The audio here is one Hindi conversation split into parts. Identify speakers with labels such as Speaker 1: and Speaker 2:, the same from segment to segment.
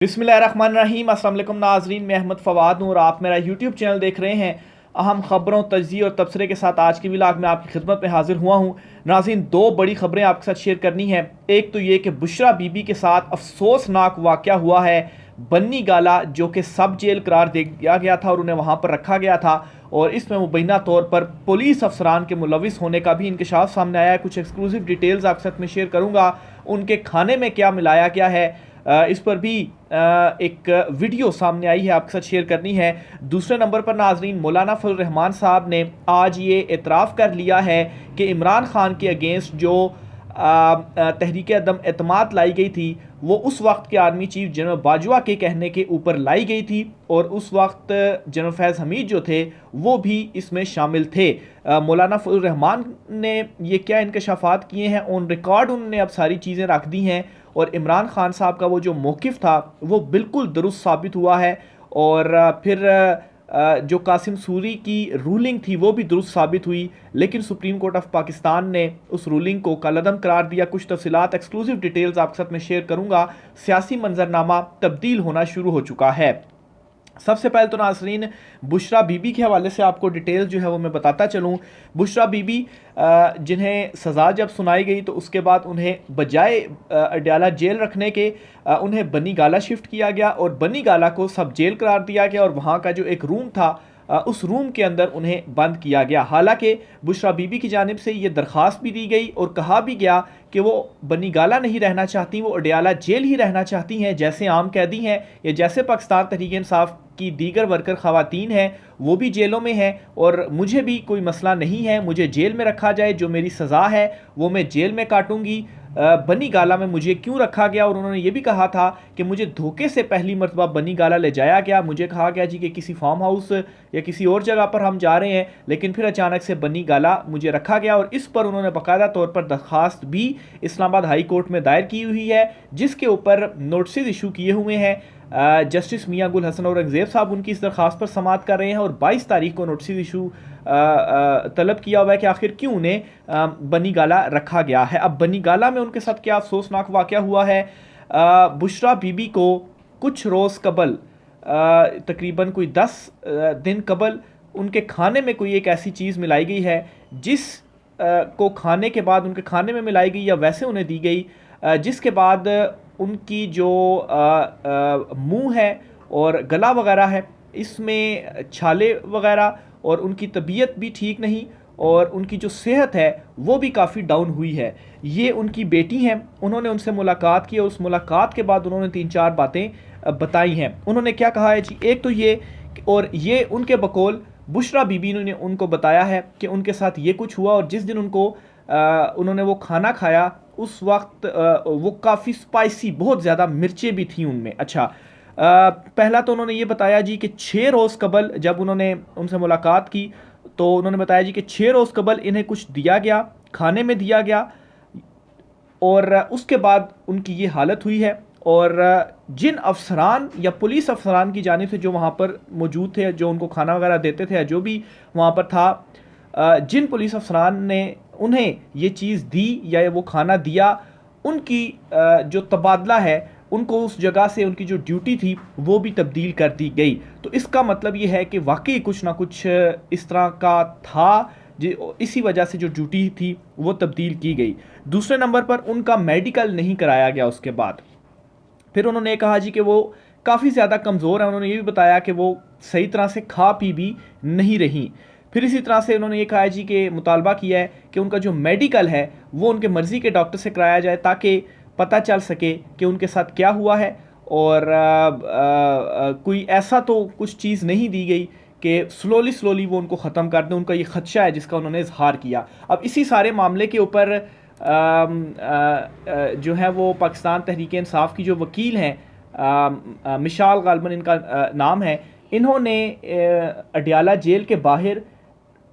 Speaker 1: बिस्मिल्लाहिर्रहमानिर्रहीम। अस्सलाम वालेकुम नाज़रीन, मैं अहमद फ़वाद हूँ और आप मेरा यूट्यूब चैनल देख रहे हैं। अहम खबरों, तज्ज़िया और तबसरे के साथ आज की व्लॉग में आपकी खिदमत में हाजिर हुआ हूँ। नाज़रीन, दो बड़ी खबरें आपके साथ शेयर करनी है। एक तो ये कि बुशरा बीबी के साथ अफसोसनाक वाक़या हुआ है। बन्नी गाला जो कि सब जेल करार दे दिया गया था और उन्हें वहाँ पर रखा गया था, और इसमें मुबैना तौर पर पुलिस अफसरान के मुलविस होने का भी इंकशाफ सामने आया है। कुछ एक्सक्लूसिव डिटेल्स आपके साथ में शेयर करूँगा। उनके खाने में क्या मिलाया गया है, इस पर भी एक वीडियो सामने आई है, आपके साथ शेयर करनी है। दूसरे नंबर पर नाजरीन, मौलाना फजल रहमान साहब ने आज ये एतराफ़ कर लिया है कि इमरान खान के अगेंस्ट जो तहरीक अदम एतमाद लाई गई थी, वो उस वक्त के आर्मी चीफ जनरल बाजवा के कहने के ऊपर लाई गई थी, और उस वक्त जनरल फैज़ हमीद जो थे वो भी इसमें शामिल थे। मौलाना फजल रहमान ने ये क्या इंकशाफात किए हैं, ऑन रिकॉर्ड उन्होंने अब सारी चीज़ें रख दी हैं, और इमरान खान साहब का वो जो मौक़िफ़ था वो बिल्कुल दुरुस्त साबित हुआ है। और फिर जो कासिम सूरी की रूलिंग थी वो भी दुरुस्त साबित हुई, लेकिन सुप्रीम कोर्ट ऑफ पाकिस्तान ने उस रूलिंग को कलअदम करार दिया। कुछ तफसीलात, एक्सक्लूसिव डिटेल्स आपके साथ में शेयर करूंगा। सियासी मंजरनामा तब्दील होना शुरू हो चुका है। सबसे पहले तो नाज़रीन, बुशरा बीबी के हवाले से आपको डिटेल जो है वो मैं बताता चलूँ। बुशरा बीबी जिन्हें सज़ा जब सुनाई गई तो उसके बाद उन्हें बजाय अडयाला जेल रखने के उन्हें बनी गाला शिफ्ट किया गया, और बनी गाला को सब जेल करार दिया गया, और वहाँ का जो एक रूम था उस रूम के अंदर उन्हें बंद किया गया। हालांकि बुशरा बीबी की जानिब से ये दरख्वास्त भी दी गई और कहा भी गया कि वो बनी गाला नहीं रहना चाहती, वो अडयाला जेल ही रहना चाहती हैं, जैसे आम कैदी हैं या जैसे पाकिस्तान तहरीक इंसाफ की दीगर वर्कर ख़वातीन हैं वो भी जेलों में हैं, और मुझे भी कोई मसला नहीं है, मुझे जेल में रखा जाए, जो मेरी सज़ा है वो मैं जेल में काटूंगी। बनी गाला में मुझे क्यों रखा गया, और उन्होंने ये भी कहा था कि मुझे धोखे से पहली मरतबा बनी गाला ले जाया गया। मुझे कहा गया जी कि किसी फार्म हाउस या किसी और जगह पर हम जा रहे हैं, लेकिन फिर अचानक से बनी गाला मुझे रखा गया, और इस पर उन्होंने बाकायदा तौर पर दरख्वास्त भी इस्लामाबाद हाई कोर्ट में दायर की हुई है, जिसके ऊपर नोटिस इशू किए हुए हैं। जस्टिस मियां गुल हसन औरंगज़ेब साहब उनकी इस दरख्वास्त पर समाअत कर रहे हैं, और 22 तारीख को नोटिस इशू तलब किया हुआ है कि आखिर क्यों उन्हें बनी गाला रखा गया है। अब बनी गाला में उनके साथ क्या अफसोसनाक वाक़या हुआ है। बुशरा बीबी को कुछ रोज़ कबल, तकरीबन कोई 10 दिन कबल, उनके खाने में कोई एक ऐसी चीज़ मिलाई गई है जिस को खाने के बाद उनके खाने में मिलाई गई या वैसे उन्हें दी गई, जिसके बाद उनकी जो मुंह है और गला वगैरह है इसमें छाले वगैरह, और उनकी तबीयत भी ठीक नहीं, और उनकी जो सेहत है वो भी काफ़ी डाउन हुई है। ये उनकी बेटी हैं, उन्होंने उनसे मुलाकात की, और उस मुलाकात के बाद उन्होंने 3-4 बातें बताई हैं। उन्होंने क्या कहा है जी, एक तो ये, और ये उनके बकौल बुशरा बीबी ने उनको बताया है कि उनके साथ ये कुछ हुआ, और जिस दिन उन्होंने वो खाना खाया उस वक्त वो काफ़ी स्पाइसी, बहुत ज़्यादा मिर्चें भी थी उनमें। अच्छा, पहला तो उन्होंने ये बताया जी कि 6 रोज़ कबल जब उन्होंने उनसे मुलाकात की तो उन्होंने बताया जी कि 6 रोज़ कबल इन्हें कुछ दिया गया, खाने में दिया गया, और उसके बाद उनकी ये हालत हुई है। और जिन अफसरान या पुलिस अफसरान की जानिब से जो वहाँ पर मौजूद थे, जो उनको खाना वगैरह देते थे, जो भी वहाँ पर था, जिन पुलिस अफसरान ने उन्हें ये चीज़ दी या वो खाना दिया, उनकी जो तबादला है, उनको उस जगह से उनकी जो ड्यूटी थी वो भी तब्दील कर दी गई। तो इसका मतलब ये है कि वाकई कुछ ना कुछ इस तरह का था, इसी वजह से जो ड्यूटी थी वो तब्दील की गई। दूसरे नंबर पर उनका मेडिकल नहीं कराया गया उसके बाद। फिर उन्होंने कहा जी कि वो काफ़ी ज़्यादा कमज़ोर है, उन्होंने ये भी बताया कि वो सही तरह से खा पी भी नहीं रही। फिर इसी तरह से उन्होंने ये कहा जी कि मुतालबा किया है कि उनका जो मेडिकल है वो उनके मर्ज़ी के डॉक्टर से कराया जाए, ताकि पता चल सके कि उनके साथ क्या हुआ है, और कोई ऐसा तो कुछ चीज़ नहीं दी गई कि स्लोली वो उनको ख़त्म कर दें। उनका ये खदशा है जिसका उन्होंने इजहार किया। अब इसी सारे मामले के ऊपर जो है वो पाकिस्तान तहरीक इंसाफ की जो वकील हैं, मिशाल गालिबन इनका नाम है, इन्होंने अडयाला जेल के बाहर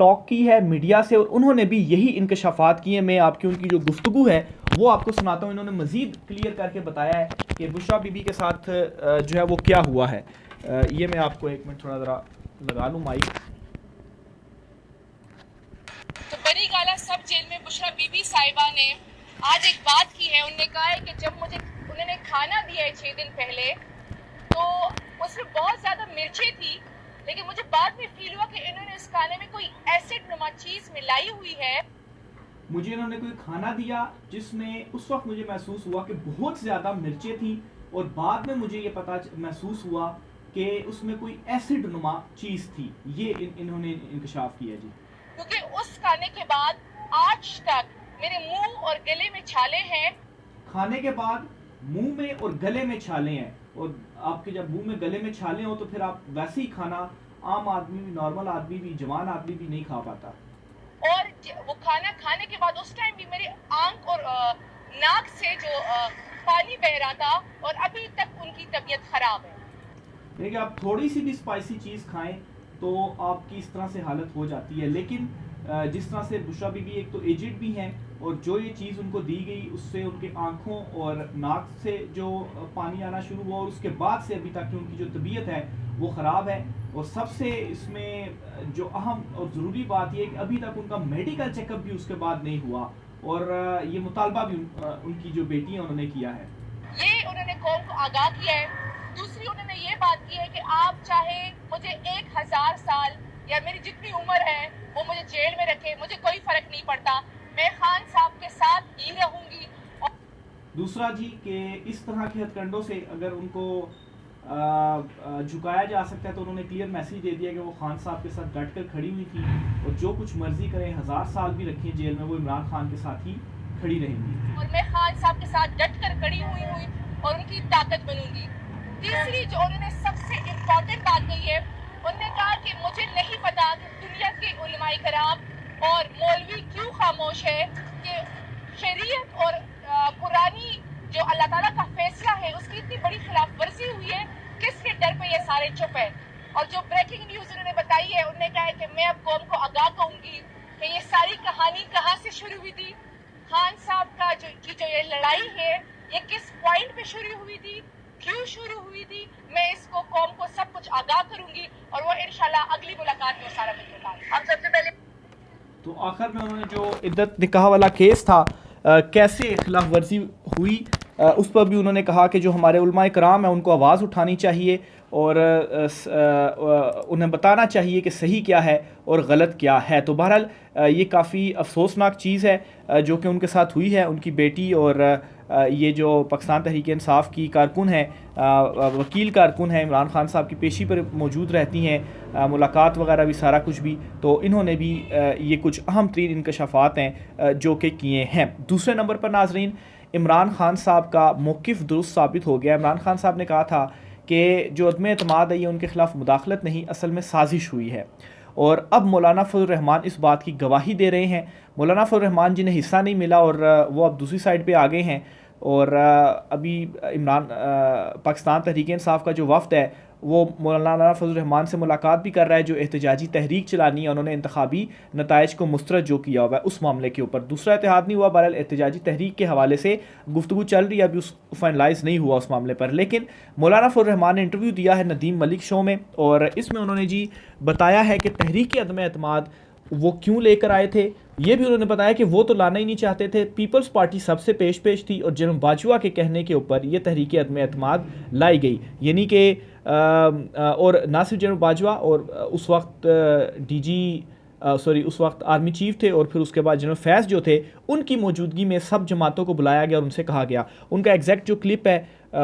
Speaker 1: टॉक की है मीडिया से, और उन्होंने भी यही इंकशाफात किए। मैं आपकी उनकी जो गुफ्तगू है वो आपको सुनाता हूँ। इन्होंने मज़ीद क्लियर करके बताया है कि बुशरा बीबी के साथ जो है वो क्या हुआ है। ये मैं आपको एक मिनट थोड़ा ज़रा लगा लूँ माइक।
Speaker 2: तो बनी गाला सब जेल में बुशरा बीबी साहिबा ने आज एक बात की है। उन्होंने कहा है कि जब उन्होंने खाना दिया है 6 दिन पहले, बहुत ज्यादा मिर्चें थी, लेकिन मुझे बाद में फील हुआ कि इन्होंने इस खाने में कोई एसिड नुमा चीज मिलाई हुई है।
Speaker 1: मुझे इन्होंने कोई खाना दिया जिसमें उस वक्त मुझे महसूस हुआ कि बहुत ज़्यादा मिर्चें थी, और बाद में मुझे ये महसूस हुआ कि उसमें कोई एसिड नुमा चीज़ थी। ये इन्होंने इंकशाफ किया जी।
Speaker 2: क्योंकि उस खाने के बाद आज तक मेरे मुंह और गले में छाले हैं।
Speaker 1: खाने के बाद मुंह में और गले में छाले हैं, और आपके जब मुंह में गले में छाले हो तो फिर आप वैसे ही खाना आम आदमी भी, नॉर्मल आदमी भी, जवान आदमी भी नहीं खा पाता।
Speaker 2: और वो खाना खाने के बाद उस टाइम भी मेरे आंख और नाक से जो पानी बह रहा था, और अभी तक उनकी तबीयत खराब है।
Speaker 1: देखिए, आप थोड़ी सी भी स्पाइसी चीज़ खाएं तो आपकी इस तरह से हालत हो जाती है। लेकिन जिस तरह से बुशरा बीबी एक तो एजिड भी हैं, और जो ये चीज़ उनको दी गई उससे उनके आँखों और नाक से जो पानी आना शुरू हुआ, और उसके बाद से अभी तक की उनकी जो तबीयत है वो ख़राब है। और सबसे इसमें जो अहम और ज़रूरी बात यह है कि अभी तक उनका मेडिकल चेकअप भी उसके बाद नहीं हुआ, और ये मुतालबा भी उनकी जो बेटी है उन्होंने किया है।
Speaker 2: ये उन्होंने कौम को आगाह किया है। दूसरी उन्होंने ये बात की है कि आप चाहे मुझे 1000 साल या मेरी जितनी उम्र है वो मुझे जेल में रखे, मुझे कोई फर्क नहीं पड़ता, मैं खान साहब के साथ ही रहूंगी।
Speaker 1: दूसरा जी कि इस तरह के हथकंडों से अगर उनको झुकाया जा सकता है तो उन्होंने क्लियर मैसेज दे दिया कि वो खान साहब के साथ डट कर खड़ी हुई थी, और जो कुछ मर्जी करें, 1000 साल भी रखें जेल में, वो इमरान खान के साथ ही खड़ी रहेंगी।
Speaker 2: और मैं खान साहब के साथ डट कर खड़ी हुई और उनकी ताकत बनूंगी। तीसरी जो उन्होंने सबसे इम्पोर्टेंट बात कही है, उन्होंने कहा कि मुझे नहीं पता कि दुनिया के उलमाए कराम और मौलवी क्यों खामोश है कि शरीयत और कुरानी जो अल्लाह ताला का फैसला है उसकी इतनी बड़ी खिलाफ वर्जी हुई है, किसके डर पे ये सारे चुप है। और जो ब्रेकिंग न्यूज उन्होंने बताई है, उन्होंने कहा है कि मैं अब कौम को आगाह कहूंगी कि ये सारी कहानी कहाँ से शुरू हुई थी, खान साहब का जो ये लड़ाई है ये किस पॉइंट पे शुरू हुई थी, क्यों शुरू हुई थी। मैं इसको कौम को सब कुछ आगाह करूंगी, और वो इंशाल्लाह अगली मुलाकात में सारा कुछ बताऊंगी। हम सबसे पहले
Speaker 1: तो आखिर में उन्होंने जो इद्दत निकाह वाला केस था, कैसे खिलाफ वर्जी हुई, उस पर भी उन्होंने कहा कि जो हमारे उलमाए कराम हैं उनको आवाज़ उठानी चाहिए, और उन्हें बताना चाहिए कि सही क्या है और गलत क्या है। तो बहरहाल ये काफ़ी अफसोसनाक चीज़ है जो कि उनके साथ हुई है। उनकी बेटी और ये जो पाकिस्तान तहरीक इंसाफ की कारकुन है, वकील कारकुन है, इमरान खान साहब की पेशी पर मौजूद रहती हैं, मुलाकात वगैरह भी, सारा कुछ भी। तो इन्होंने भी ये कुछ अहम तरीन इंकशाफात हैं जो कि किए हैं। दूसरे नंबर पर नाजरीन, इमरान खान साहब का मौक़िफ़ दुरुस्त साबित हो गया। इमरान खान साहब ने कहा था कि जो अदम एतमाद है ये उनके ख़िलाफ़ मुदाखलत नहीं, असल में साजिश हुई है। और अब मौलाना फजल रहमान इस बात की गवाही दे रहे हैं। मौलाना फजल रहमान जिन्हें हिस्सा नहीं मिला और वो अब दूसरी साइड पे आ गए हैं, और अभी पाकिस्तान तहरीक इंसाफ का जो वफ़द है वो मौलाना फजल रहमान से मुलाकात भी कर रहा है, जो एहतजाजी तहरीक चलानी है। उन्होंने इंतखाबी नताइज को मुस्तरद जो किया हुआ है उस मामले के ऊपर। दूसरा इत्तेहाद नहीं हुआ, बहरहाल एहतजाजी तहरीक के हवाले से गुफ्तगू चल रही है, अभी उस फाइनलाइज नहीं हुआ उस मामले पर। लेकिन मौलाना फजल रहमान ने इंटरव्यू दिया है नदीम मलिक शो में, और इसमें उन्होंने जी बताया है कि तहरीक अदम एतमाद वो क्यों लेकर आए थे। ये भी उन्होंने बताया कि वो तो लाना ही नहीं चाहते थे, पीपल्स पार्टी सबसे पेश थी, और जनरल बाजवा के कहने के ऊपर ये तहरीक अदम एतमाद लाई गई। यानी कि और ना सिर्फ जनरल बाजवा, और उस वक्त उस वक्त आर्मी चीफ थे, और फिर उसके बाद जनरल फैज़ जो थे, उनकी मौजूदगी में सब जमातों को बुलाया गया और उनसे कहा गया। उनका एग्जैक्ट जो क्लिप है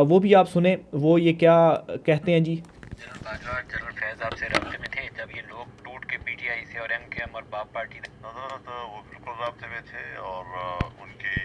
Speaker 1: वो भी आप सुने, वो ये क्या कहते हैं जी।
Speaker 3: जनरल बाजवा जनरल फैज़ आपसे राब्ते में थे जब ये लोग टूट के पीटीआई से और एमकेएम और बाप पार्टी
Speaker 4: तो वो बिल्कुल राब्ते में थे, और उनकी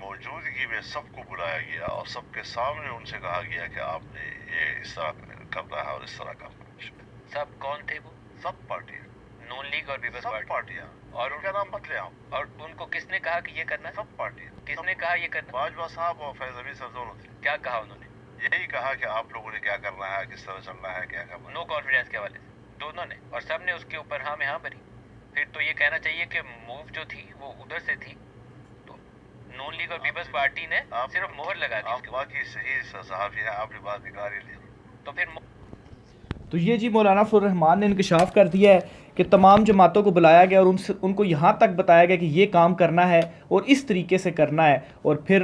Speaker 4: मौजूदगी में सबको बुलाया गया और सबके सामने उनसे कहा गया कि आपने ये इस तरह करना है और इस तरह करना है।
Speaker 3: सब कौन थे वो?
Speaker 4: सब पार्टियां,
Speaker 3: नून लीग और पीपल्स
Speaker 4: सब
Speaker 3: पार्टी।
Speaker 4: पार्टियां, और उनका नाम मत ले आओ।
Speaker 3: और उनको किसने कहा कि ये करना है?
Speaker 4: सब पार्टियां।
Speaker 3: किसने कहा ये करना?
Speaker 4: बाजवा साहब और फैज अली साहब दोनों थे।
Speaker 3: क्या कहा उन्होंने?
Speaker 4: यही कहा कि आप लोगों ने क्या करना है, किस तरह चलना है, क्या करना है।
Speaker 3: नो कॉन्फिडेंस के हवाले से दोनों ने, और सब ने उसके ऊपर हाँ में हाँ भरी। फिर तो ये कहना चाहिए कि मूव जो थी वो उधर से थी, तो नून लीग और पीपल्स पार्टी ने सिर्फ मोहर लगा दी।
Speaker 4: आप बाकी सही सहाफी है, आपने बात निकाल ही लिया।
Speaker 3: तो फिर
Speaker 1: तो ये जी मौलाना फजल रहमान ने इंकशाफ कर दिया है कि तमाम जमातों को बुलाया गया और उनको यहाँ तक बताया गया कि ये काम करना है और इस तरीके से करना है, और फिर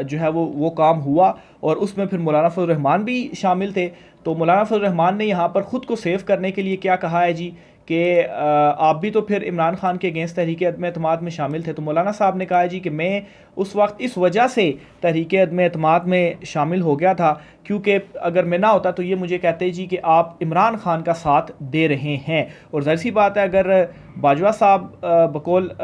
Speaker 1: जो है वो काम हुआ और उसमें फिर मौलाना फजल रहमान भी शामिल थे। तो मौलाना फजल रहमान ने यहाँ पर ख़ुद को सेव करने के लिए क्या कहा है जी कि आप भी तो फिर इमरान खान के अगेंस्ट तहरीक अदम एतमाद में शामिल थे। तो मौलाना साहब ने कहा जी कि मैं उस वक्त इस वजह से तहरीक अदम एतमाद में शामिल हो गया था क्योंकि अगर मैं ना होता तो ये मुझे कहते जी कि आप इमरान खान का साथ दे रहे हैं। और ज़ाहिर सी बात है, अगर बाजवा साहब बकौल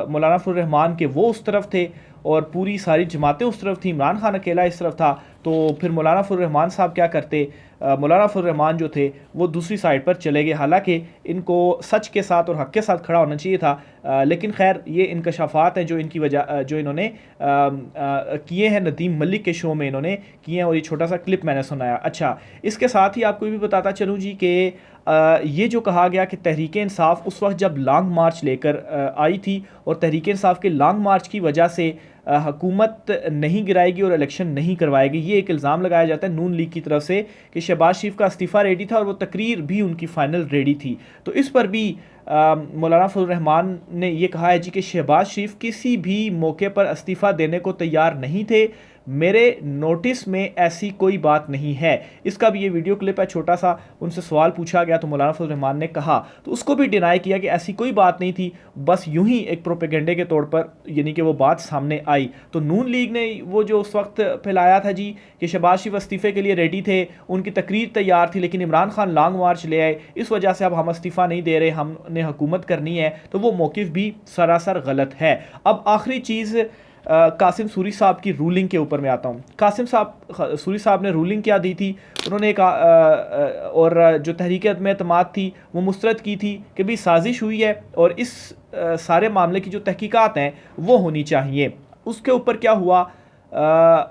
Speaker 1: मौलाना फजल रहमान के वो उस तरफ थे और पूरी सारी जमातें उस तरफ थी, इमरान खान अकेला इस तरफ था, तो फिर मौलाना फजल रहमान साहब क्या करते? मौलाना फजल रहमान जो थे वो दूसरी साइड पर चले गए। हालांकि इनको सच के साथ और हक़ के साथ खड़ा होना चाहिए था, लेकिन खैर ये इंकशाफात हैं जो इनकी वजह जो इन्होंने किए हैं नदीम मलिक के शो में इन्होंने किए हैं, और ये छोटा सा क्लिप मैंने सुनाया। अच्छा, इसके साथ ही आपको भी बताता चलूँ जी कि ये जो कहा गया कि तहरीक इंसाफ उस वक्त जब लॉन्ग मार्च लेकर आई थी और तहरीक इंसाफ के लॉन्ग मार्च की वजह से हुकूमत नहीं गिराएगी और इलेक्शन नहीं करवाएगी, ये एक इल्ज़ाम लगाया जाता है नून लीग की तरफ से कि शहबाज शरीफ का इस्तीफ़ा रेडी था और वो तकरीर भी उनकी फ़ाइनल रेडी थी। तो इस पर भी मौलाना फजल रहमान ने ये कहा है जी कि शहबाज शरीफ किसी भी मौके पर इस्तीफ़ा देने को तैयार नहीं थे, मेरे नोटिस में ऐसी कोई बात नहीं है। इसका भी ये वीडियो क्लिप है छोटा सा, उनसे सवाल पूछा गया तो मौलाना फजल रहमान ने कहा, तो उसको भी डिनाई किया कि ऐसी कोई बात नहीं थी, बस यूं ही एक प्रोपेगेंडे के तौर पर यानी कि वो बात सामने आई। तो नून लीग ने वो जो उस वक्त फैलाया था जी कि शहबाज शरीफ इस्तीफ़े के लिए रेडी थे, उनकी तकरीर तैयार थी, लेकिन इमरान खान लॉन्ग मार्च ले आए, इस वजह से अब हम इस्तीफ़ा नहीं दे रहे, हमने हुकूमत करनी है, तो वो मौक़िफ़ भी सरासर गलत है। अब आखिरी चीज़ कासिम सूरी साहब की रूलिंग के ऊपर मैं आता हूँ। कासिम साहब सूरी साहब ने रूलिंग क्या दी थी? उन्होंने एक और जो तहरीक अदम एतमाद थी वो मुस्तरद की थी कि भाई साजिश हुई है और इस सारे मामले की जो तहकीकात हैं वो होनी चाहिए। उसके ऊपर क्या हुआ,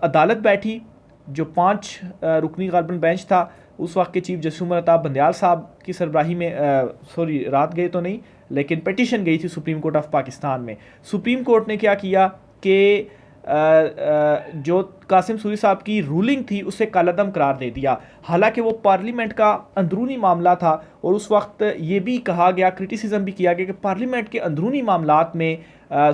Speaker 1: अदालत बैठी, जो 5 रुकनी गालबन बेंच था, उस वक्त के चीफ जस्टिस उमर अताब बंदयाल साहब की सरबराही में रात गए तो नहीं, लेकिन पिटीशन गई थी सुप्रीम कोर्ट ऑफ पाकिस्तान में। सुप्रीम कोर्ट ने क्या किया कि जो कासिम सूरी साहब की रूलिंग थी उसे कालअदम करार दे दिया। हालांकि वो पार्लियामेंट का अंदरूनी मामला था और उस वक्त ये भी कहा गया, क्रिटिसिज्म भी किया गया कि पार्लियामेंट के अंदरूनी मामलात में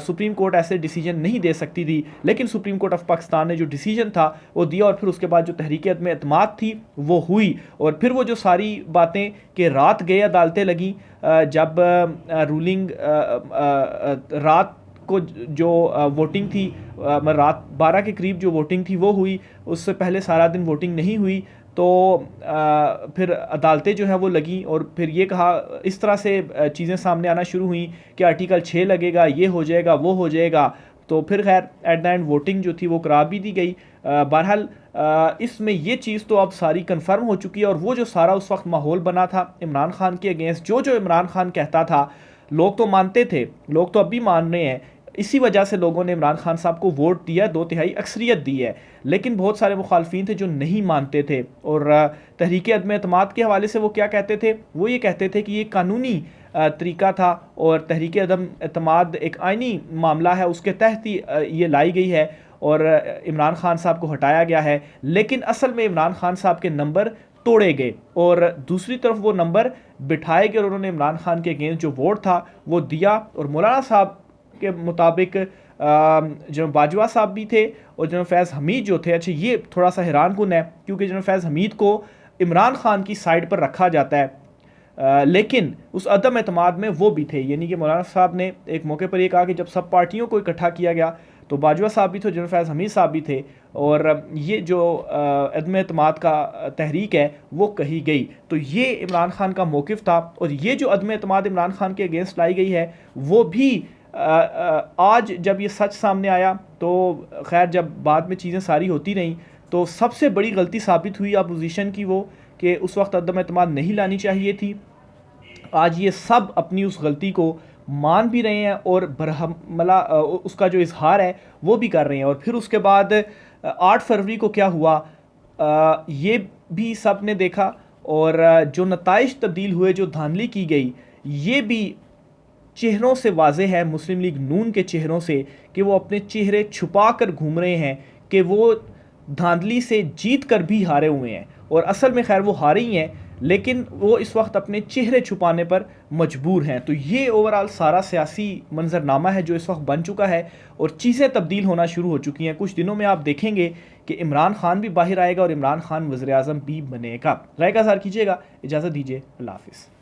Speaker 1: सुप्रीम कोर्ट ऐसे डिसीजन नहीं दे सकती थी, लेकिन सुप्रीम कोर्ट ऑफ पाकिस्तान ने जो डिसीजन था वो दिया और फिर उसके बाद जो तहरीक अदम एतमाद थी वो हुई। और फिर वो जो सारी बातें कि रात गए अदालतें लगी, जब रूलिंग रात को जो वोटिंग थी, रात 12 के करीब जो वोटिंग थी वो हुई, उससे पहले सारा दिन वोटिंग नहीं हुई, तो फिर अदालतें जो है वो लगी और फिर ये कहा, इस तरह से चीज़ें सामने आना शुरू हुई कि आर्टिकल 6 लगेगा, ये हो जाएगा, वो हो जाएगा। तो फिर खैर एट द एंड वोटिंग जो थी वो करार भी दी गई। बहरहाल इसमें ये चीज़ तो अब सारी कंफर्म हो चुकी है और वो जो सारा उस वक्त माहौल बना था इमरान खान के अगेंस्ट, जो इमरान खान कहता था लोग तो मानते थे, लोग तो अब भी मान रहे हैं, इसी वजह से लोगों ने इमरान खान साहब को वोट दिया, 2/3 अक्सरियत दी है। लेकिन बहुत सारे मुखालफीन थे जो नहीं मानते थे और तहरीक अदम एतमाद के हवाले से वो क्या कहते थे, वो ये कहते थे कि ये कानूनी तरीका था और तहरीक अदम एतमाद एक आइनी मामला है, उसके तहत ही ये लाई गई है और इमरान खान साहब को हटाया गया है। लेकिन असल में इमरान खान साहब के नंबर तोड़े गए और दूसरी तरफ वो नंबर बिठाए गए और उन्होंने इमरान खान के अगेंस्ट जो वोट था वो दिया। और मौलाना साहब के मुताबिक जनरल बाजवा साहब भी थे और जनरल फैज़ हमीद जो थे, अच्छा ये थोड़ा सा हैरान कुन है क्योंकि जनरल फैज़ हमीद को इमरान खान की साइड पर रखा जाता है, लेकिन उस अदम एतमाद में वो भी थे। यानी कि मौलाना साहब ने एक मौके पर ये कहा कि जब सब पार्टियों को इकट्ठा किया गया तो बाजवा साहब भी थे, जनरल फैज़ हमीद साहब भी थे और ये जो अदम एतमाद का तहरीक है वो कही गई। तो ये इमरान खान का मौक़िफ़ था और ये जो अदम एतमाद इमरान खान के अगेंस्ट लाई गई है वो भी आज जब ये सच सामने आया तो खैर जब बाद में चीज़ें सारी होती रहीं तो सबसे बड़ी गलती साबित हुई अपोजिशन की वो कि उस वक्त अदम एतमाद नहीं लानी चाहिए थी। आज ये सब अपनी उस गलती को मान भी रहे हैं और बरहमला उसका जो इजहार है वो भी कर रहे हैं। और फिर उसके बाद 8 फरवरी को क्या हुआ ये भी सब ने देखा और जो नताइज तब्दील हुए, जो धांधली की गई, ये भी चेहरों से वाज़े है, मुस्लिम लीग नून के चेहरों से, कि वो अपने चेहरे छुपा कर घूम रहे हैं कि वो धांधली से जीत कर भी हारे हुए हैं और असल में खैर वो हारे ही हैं। लेकिन वो इस वक्त अपने चेहरे छुपाने पर मजबूर हैं। तो ये ओवरऑल सारा सियासी मंजरनामा है जो इस वक्त बन चुका है और चीज़ें तब्दील होना शुरू हो चुकी हैं। कुछ दिनों में आप देखेंगे कि इमरान खान भी बाहर आएगा और इमरान खान वज़ीर आज़म भी बनेगा। राय का इज़हार कीजिएगा। इजाज़त दीजिए। अल्लाह हाफ़िज़।